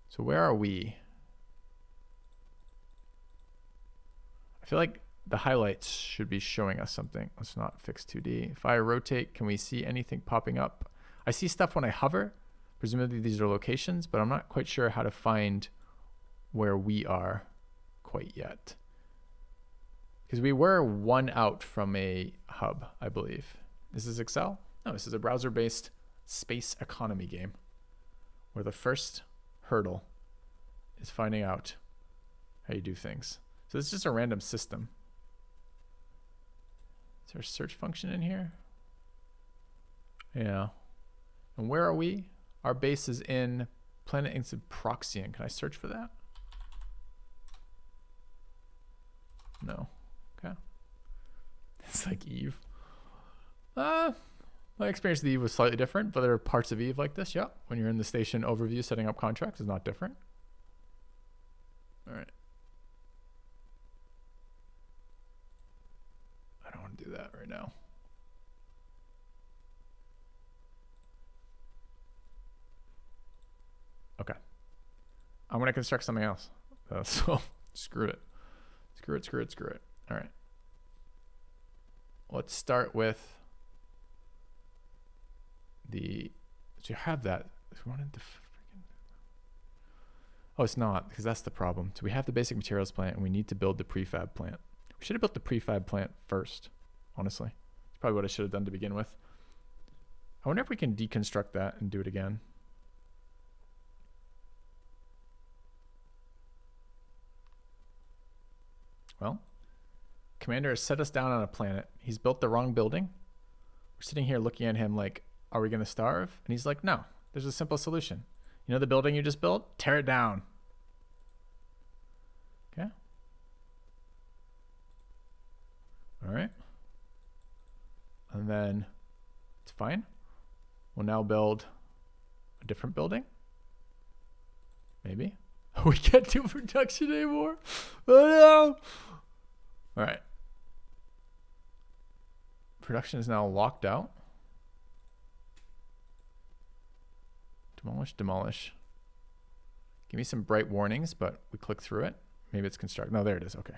So where are we? I feel like the highlights should be showing us something. Let's not fix 2D. If I rotate, can we see anything popping up? I see stuff when I hover. Presumably these are locations, but I'm not quite sure how to find where we are quite yet. Because we were one out from a hub, I believe. This is Excel? No, this is a browser-based space economy game where the first hurdle is finding out how you do things. So it's just a random system. Is there a search function in here? Yeah. And where are we? Our base is in Planet Instant Proxian. Can I search for that? No. Okay. It's like Eve. My experience with Eve was slightly different, but there are parts of Eve like this. Yeah. When you're in the station overview setting up contracts, is not different. All right. I don't want to do that right now. Okay. I'm going to construct something else. So screw it. Screw it. All right. Let's start with the, so you have that. If we wanted the freaking, oh, it's not, because that's the problem. So we have the basic materials plant and we need to build the prefab plant. We should have built the prefab plant first, honestly. It's probably what I should have done to begin with. I wonder if we can deconstruct that and do it again. Well, Commander has set us down on a planet. He's built the wrong building. We're sitting here looking at him like, are we going to starve? And he's like, no, there's a simple solution. You know the building you just built? Tear it down. Okay. All right. And then it's fine. We'll now build a different building. Maybe. We can't do production anymore. Oh no. All right. Production is now locked out. Demolish. Give me some bright warnings, but we click through it. Maybe it's construct. No, there it is. Okay.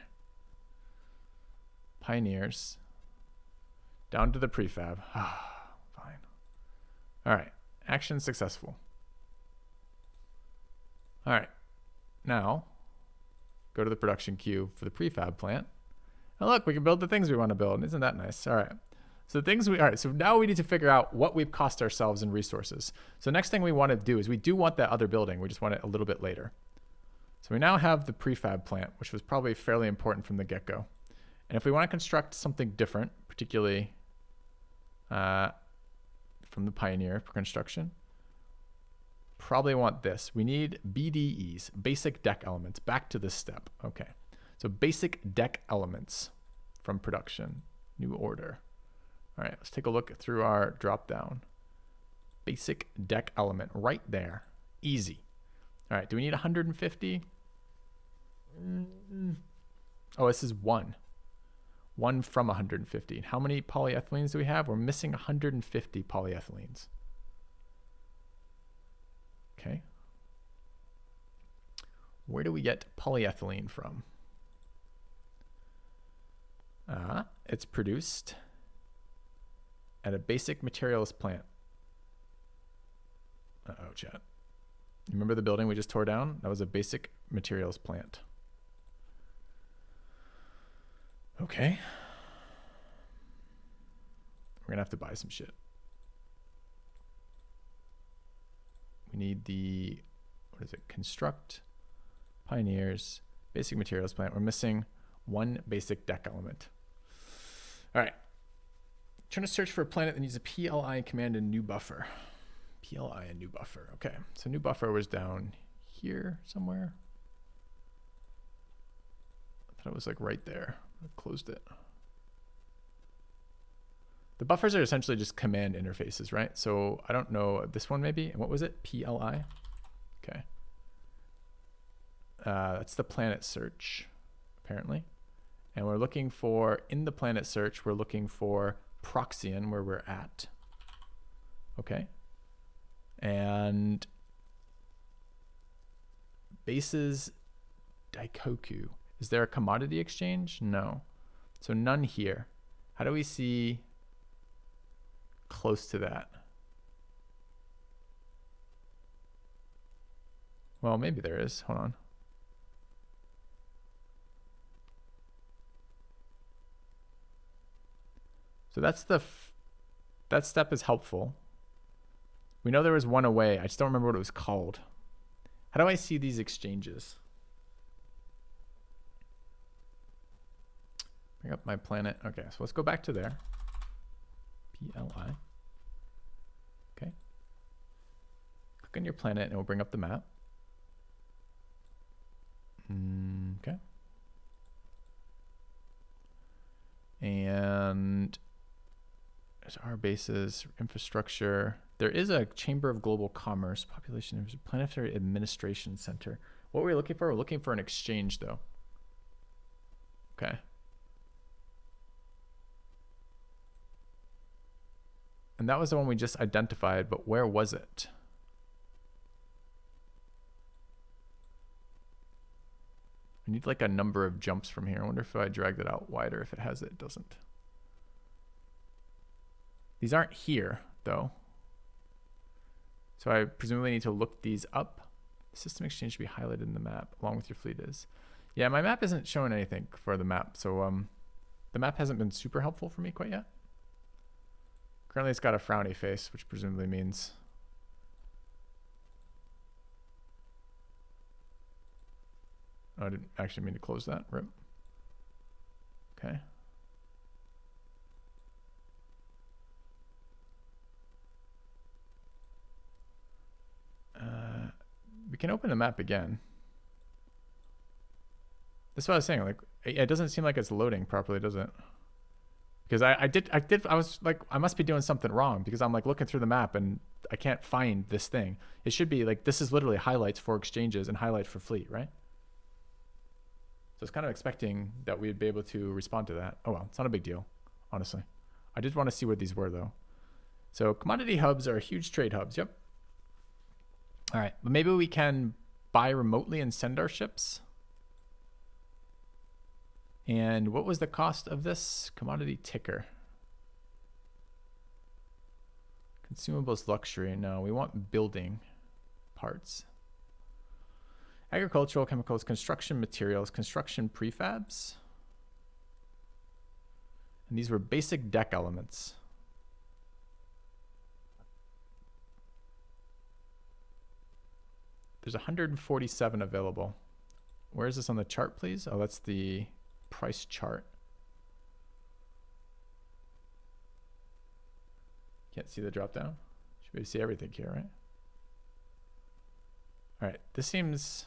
Pioneers. Down to the prefab. Fine. All right. Action successful. All right. Now, go to the production queue for the prefab plant. And look, we can build the things we want to build. Isn't that nice? All right. So so now we need to figure out what we've cost ourselves in resources. So next thing we want to do is we do want that other building. We just want it a little bit later. So we now have the prefab plant, which was probably fairly important from the get-go. And if we want to construct something different, particularly from the Pioneer for construction, probably want this. We need BDEs, basic deck elements, back to this step. Okay. So basic deck elements from production, new order. All right, let's take a look through our drop down. Basic deck element right there. Easy. All right, do we need 150? Oh, this is one. 1 from 150. How many polyethylenes do we have? We're missing 150 polyethylenes. Okay. Where do we get polyethylene from? It's produced at a basic materials plant. Uh-oh, chat. You remember the building we just tore down? That was a basic materials plant. Okay. We're gonna have to buy some shit. We need the, what is it? Construct, Pioneers, basic materials plant. We're missing one basic deck element. All right. Trying to search for a planet that needs a PLI command and new buffer. PLI and new buffer. Okay. So new buffer was down here somewhere. I thought it was like right there. I closed it. The buffers are essentially just command interfaces, right? So I don't know, this one maybe. And what was it? PLI? Okay. That's the planet search, apparently. And we're looking for, in the planet search, we're looking for Proxion, where we're at. Okay. And bases Daikoku. Is there a commodity exchange? No. So none here. How do we see close to that? Well, maybe there is. Hold on. So that's that step is helpful. We know there was one away. I just don't remember what it was called. How do I see these exchanges? Bring up my planet. Okay, so let's go back to there. PLI. Okay. Click on your planet and it will bring up the map. Okay. And there's our bases, infrastructure. There is a Chamber of Global Commerce, population, planetary administration center. What were we looking for? We're looking for an exchange though. Okay. And that was the one we just identified, but where was it? I need like a number of jumps from here. I wonder if I drag that out wider, if it has it, it doesn't. These aren't here though. So I presumably need to look these up. System exchange should be highlighted in the map along with your fleet is. Yeah, my map isn't showing anything for the map. So the map hasn't been super helpful for me quite yet. Currently it's got a frowny face, which presumably means oh, I didn't actually mean to close that. Rip. Okay. We can open the map again. That's what I was saying. Like, it doesn't seem like it's loading properly, does it? Because I was like, I must be doing something wrong because I'm like looking through the map and I can't find this thing. It should be like, this is literally highlights for exchanges and highlights for fleet, right? So I was kind of expecting that we'd be able to respond to that. Oh well, it's not a big deal, honestly. I did want to see where these were though. So commodity hubs are huge trade hubs. Yep. All right, but maybe we can buy remotely and send our ships. And what was the cost of this? Commodity ticker. Consumables luxury. No, we want building parts. Agricultural chemicals, construction materials, construction prefabs. And these were basic deck elements. There's 147 available. Where is this on the chart, please? Oh, that's the price chart. Can't see the drop down. Should be able to see everything here, right? All right, this seems,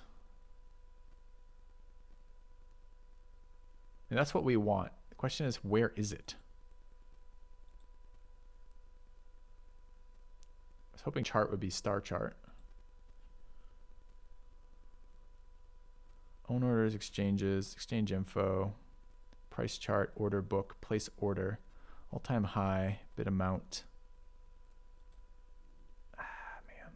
and that's what we want. The question is, where is it? I was hoping chart would be star chart. Own orders, exchanges, exchange info, price chart, order book, place order, all-time high, bid amount. Man.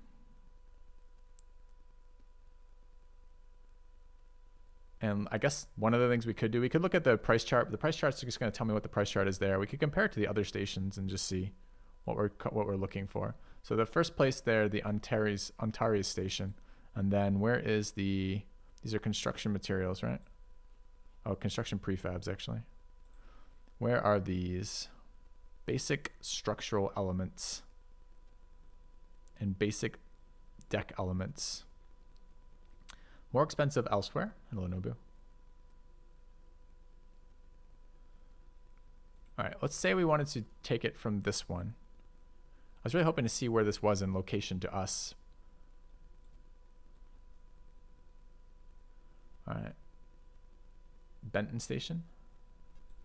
And I guess one of the things we could do, we could look at the price chart. The price chart's just going to tell me what the price chart is there. We could compare it to the other stations and just see what we're looking for. So the first place there, the Antares station. And then where is these are construction materials, right? Oh, construction prefabs, actually. Where are these? Basic structural elements and basic deck elements. More expensive elsewhere. Hello, Nobu. All right, let's say we wanted to take it from this one. I was really hoping to see where this was in location to us. All right. Benton Station.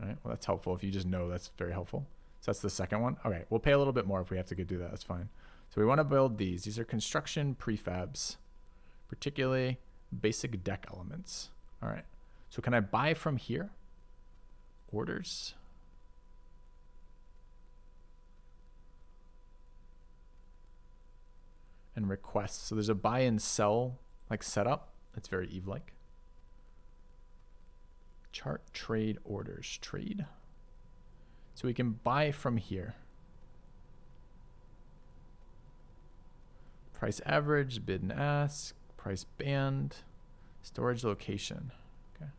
All right, well, that's helpful. If you just know, that's very helpful. So that's the second one. Okay, we'll pay a little bit more if we have to go do that. That's fine. So we want to build these. These are construction prefabs, particularly basic deck elements. All right. So can I buy from here? Orders. And requests. So there's a buy and sell like setup. That's very Eve-like. Chart trade orders. Trade. So we can buy from here. Price average, bid and ask, price band, storage location. Okay.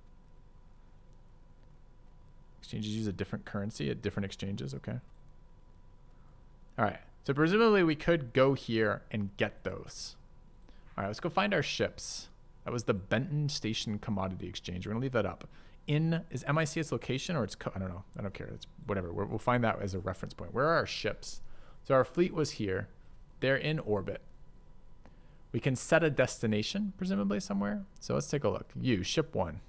Exchanges use a different currency at different exchanges. Okay. All right. So presumably we could go here and get those. All right, let's go find our ships. That was the Benton Station Commodity Exchange. We're gonna leave that up. Is MIC its location or it's, I don't know. I don't care. It's whatever. We'll find that as a reference point. Where are our ships? So our fleet was here. They're in orbit. We can set a destination, presumably somewhere. So let's take a look. You, ship 1.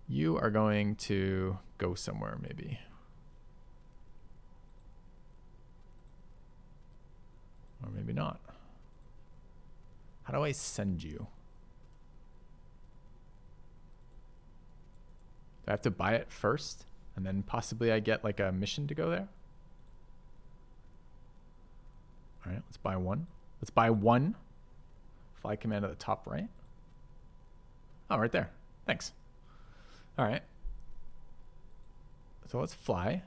You are going to go somewhere maybe. Or maybe not. How do I send you? Do I have to buy it first? And then possibly I get like a mission to go there? All right, let's buy one. Let's buy one. Fly command at the top right. Oh, right there. Thanks. All right. So let's fly.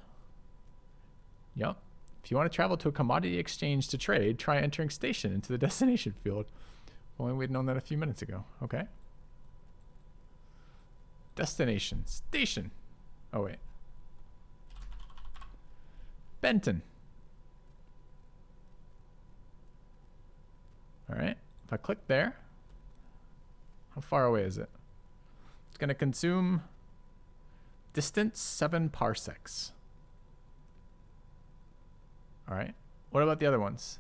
Yep. If you want to travel to a commodity exchange to trade, try entering station into the destination field. If only we'd known that a few minutes ago. Okay. Destination. Station. Oh, wait. Benton. All right. If I click there, how far away is it? It's going to consume distance 7 parsecs. All right. What about the other ones?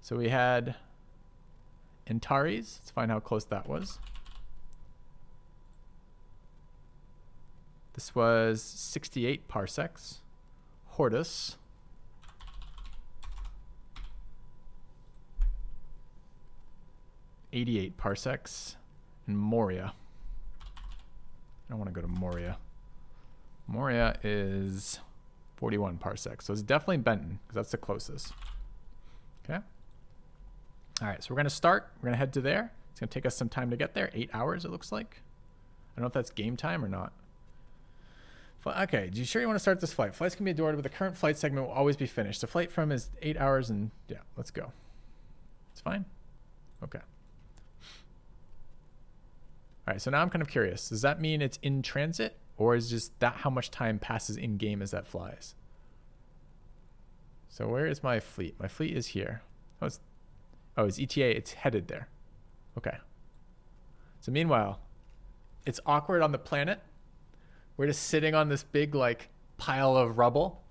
So we had Antares. Let's find how close that was. This was 68 parsecs. Hortus. .88 parsecs. And Moria. I don't want to go to Moria. Moria is 41 parsecs. So it's definitely Benton because that's the closest. Okay. All right. So we're going to start. We're going to head to there. It's going to take us some time to get there. 8 hours, it looks like. I don't know if that's game time or not. Okay, you sure you want to start this flight? Flights can be adored, but the current flight segment will always be finished. The flight from is 8 hours and yeah, let's go. It's fine. Okay. All right, so now I'm kind of curious. Does that mean it's in transit or is just that how much time passes in game as that flies? So where is my fleet? My fleet is here. Oh, it's ETA. It's headed there. Okay. So meanwhile, it's awkward on the planet. We're just sitting on this big like pile of rubble.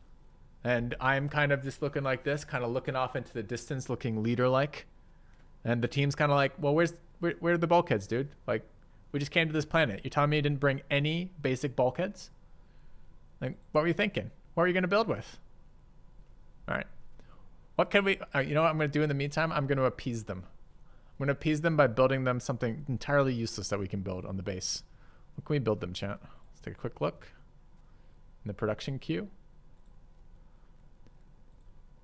And I'm kind of just looking like this, kind of looking off into the distance, looking leader-like. And the team's kind of like, well, where are the bulkheads, dude? Like, we just came to this planet. You're telling me you didn't bring any basic bulkheads? Like, what were you thinking? What are you going to build with? All right. What can we, you know what I'm going to do in the meantime? I'm going to appease them. I'm going to appease them by building them something entirely useless that we can build on the base. What can we build them, chat? Let's take a quick look in the production queue.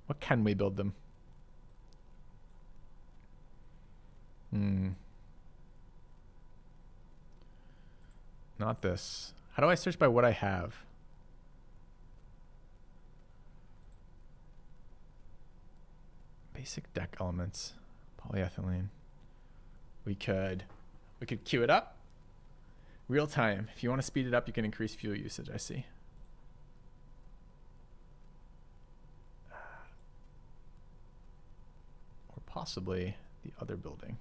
What can we build them? Not this. How do I search by what I have? Basic deck elements, polyethylene. We could queue it up. Real time. If you want to speed it up, you can increase fuel usage, I see. Or possibly the other building.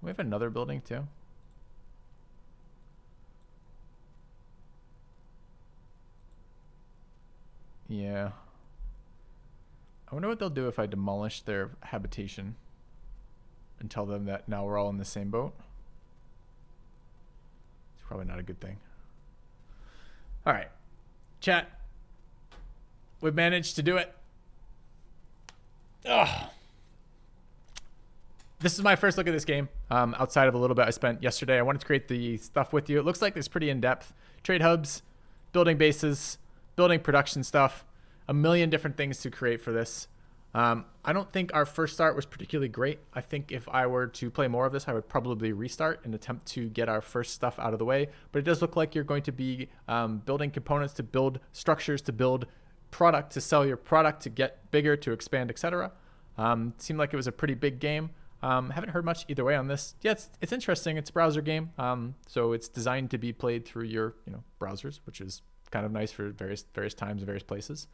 We have another building too. Yeah. I wonder what they'll do if I demolish their habitation and tell them that now we're all in the same boat. It's probably not a good thing. All right, chat. We've managed to do it. Ugh. This is my first look at this game. Outside of a little bit I spent yesterday, I wanted to create the stuff with you. It looks like it's pretty in-depth. Trade hubs, building bases, building production stuff, a million different things to create for this. I don't think our first start was particularly great. I think if I were to play more of this, I would probably restart and attempt to get our first stuff out of the way. But it does look like you're going to be building components to build structures, to build product, to sell your product, to get bigger, to expand, etc. Seemed like it was a pretty big game. Haven't heard much either way on this. Yeah, it's interesting. It's a browser game, so it's designed to be played through your browsers, which is kind of nice for various times and various places.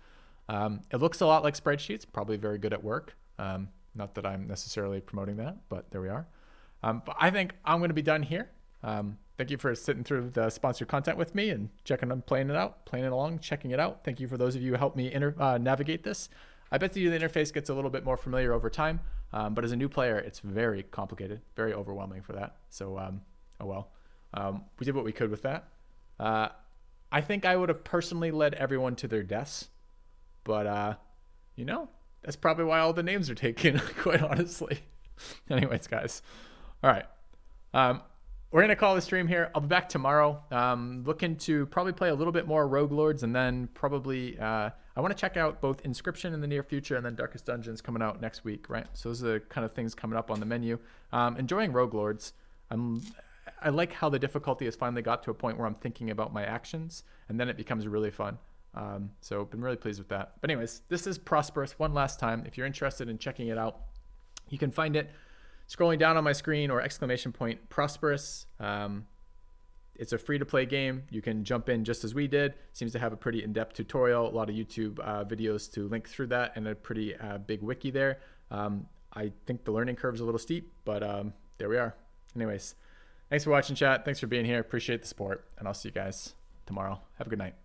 It looks a lot like spreadsheets, probably very good at work. Not that I'm necessarily promoting that, but there we are. But I think I'm going to be done here. Thank you for sitting through the sponsored content with me and checking on playing it along, checking it out. Thank you for those of you who helped me navigate this. I bet you the interface gets a little bit more familiar over time, but as a new player, it's very complicated, very overwhelming for that. So, oh well. We did what we could with that. I think I would have personally led everyone to their deaths, but that's probably why all the names are taken, quite honestly. Anyways, guys. All right. We're going to call the stream here. I'll be back tomorrow. Looking to probably play a little bit more Rogue Lords, and then probably I want to check out both Inscription in the near future and then Darkest Dungeons coming out next week, right? So those are the kind of things coming up on the menu. Enjoying Rogue Lords. I like how the difficulty has finally got to a point where I'm thinking about my actions, and then it becomes really fun. So been really pleased with that. But anyways, this is Prosperous one last time. If you're interested in checking it out, you can find it scrolling down on my screen or ! Prosperous. It's a free-to-play game. You can jump in just as we did. Seems to have a pretty in-depth tutorial, a lot of YouTube videos to link through that, and a pretty big wiki there. I think the learning curve is a little steep, but there we are. Anyways, thanks for watching, chat. Thanks for being here. Appreciate the support, and I'll see you guys tomorrow. Have a good night.